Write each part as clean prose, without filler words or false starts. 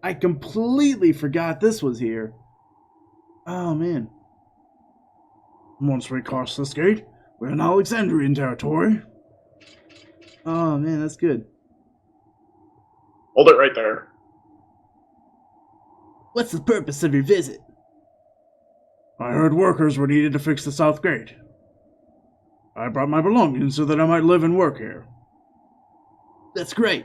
I completely forgot this was here. Oh, man. Once we cross this gate, we're in Alexandrian territory. Oh, man, that's good. Hold it right there. What's the purpose of your visit? I heard workers were needed to fix the south gate. I brought my belongings so that I might live and work here. That's great.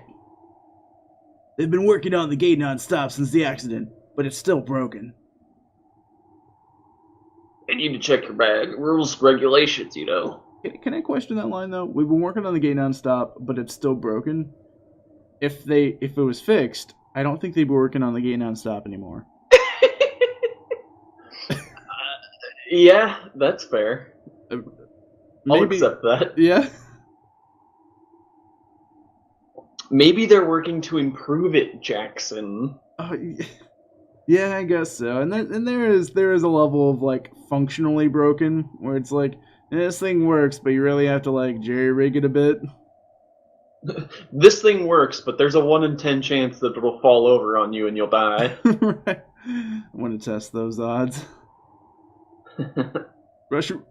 They've been working on the gate non-stop since the accident, but it's still broken. I need to check your bag. Rules, regulations, you know. Can I question that line though? We've been working on the gate non-stop, but it's still broken. If it was fixed, I don't think they'd be working on the gate non-stop anymore. Yeah, that's fair. I'll Maybe, accept that. yeah. Maybe they're working to improve it, Jackson. Yeah, I guess so. And there is a level of like functionally broken where it's like this thing works, but you really have to like jerry rig it a bit. This thing works, but there's a 1 in 10 chance that it'll fall over on you and you'll die. Right. I want to test those odds. Russian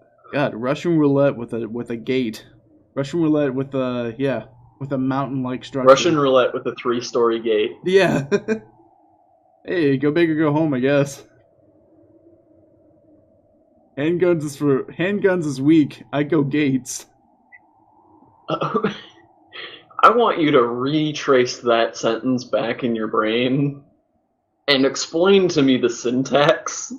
roulette with a gate. Russian roulette with a mountain-like structure. Russian roulette with a 3-story gate. Yeah. Hey, go big or go home, I guess. Handguns is weak. I go gates. I want you to retrace that sentence back in your brain and explain to me the syntax.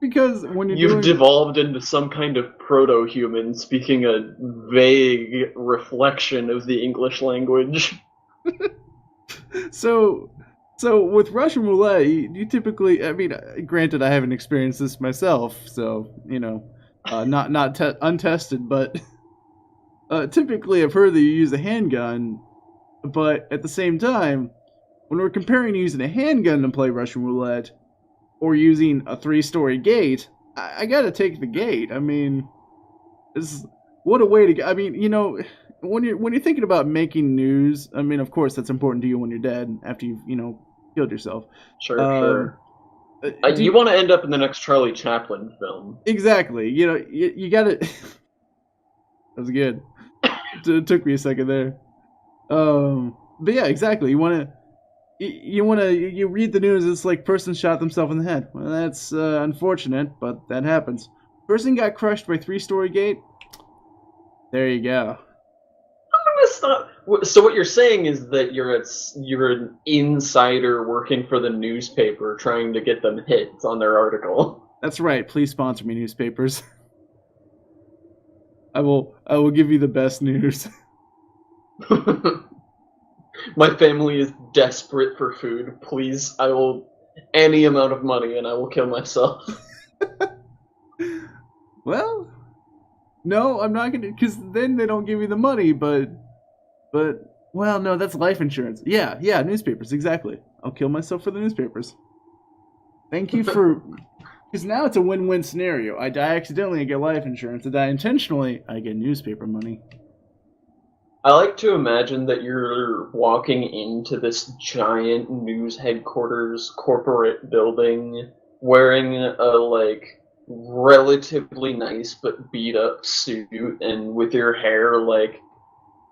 Because when You've devolved into some kind of proto-human speaking a vague reflection of the English language. So with Russian roulette, you typically, I mean, granted, I haven't experienced this myself, so you know, not untested, but typically I've heard that you use a handgun, but at the same time, when we're comparing using a handgun to play Russian roulette or using a 3-story gate, I gotta take the gate. I mean, what a way to go. I mean, you know, when you're thinking about making news, I mean, of course, that's important to you when you're dead after you've killed yourself. Sure. You want to end up in the next Charlie Chaplin film. Exactly. You know, you gotta. That was good. It took me a second there. But yeah, exactly. You read the news. It's like person shot themselves in the head. Well, that's unfortunate, but that happens. Person got crushed by 3-story gate. There you go. Stop. So what you're saying is that you're an insider working for the newspaper trying to get them hits on their article. That's right. Please sponsor me, newspapers. I will give you the best news. My family is desperate for food. Please, I will any amount of money and I will kill myself. Well, no, I'm not gonna, because then they don't give you the money. But well, no, that's life insurance. Yeah, newspapers, exactly. I'll kill myself for the newspapers. Thank you for, because now it's a win-win scenario. I die accidentally, I get life insurance. I die intentionally, I get newspaper money. I like to imagine that you're walking into this giant news headquarters corporate building wearing a relatively nice but beat up suit and with your hair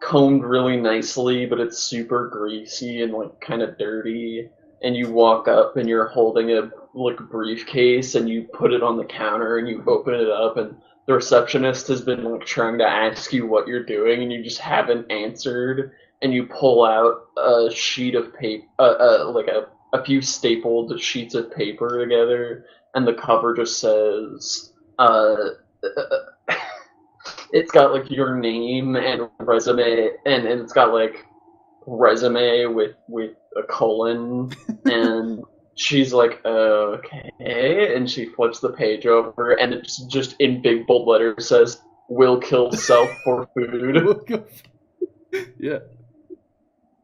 combed really nicely, but it's super greasy and kind of dirty. And you walk up and you're holding a briefcase and you put it on the counter and you open it up and the receptionist has been trying to ask you what you're doing and you just haven't answered, and you pull out a sheet of paper, a few stapled sheets of paper together, and the cover just says, it's got your name and resume, and it's got resume with a colon, and she's like, okay, and she flips the page over, and it's just in big bold letters says, "Will kill self for food." Yeah.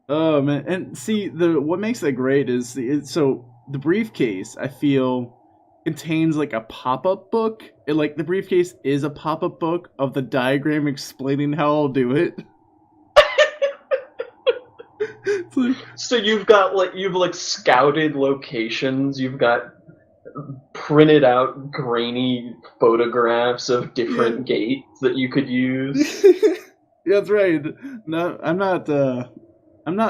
Oh man, and see what makes that great is so the briefcase, I feel, contains a pop-up book. The briefcase is a pop-up book of the diagram explaining how I'll do it. It's So you've scouted locations. You've got printed out grainy photographs of different gates that you could use. That's right. No, I'm not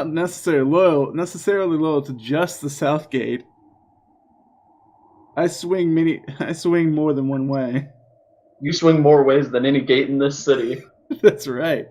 necessarily loyal to just the South Gate. I swing more than one way. You swing more ways than any gate in this city. That's right.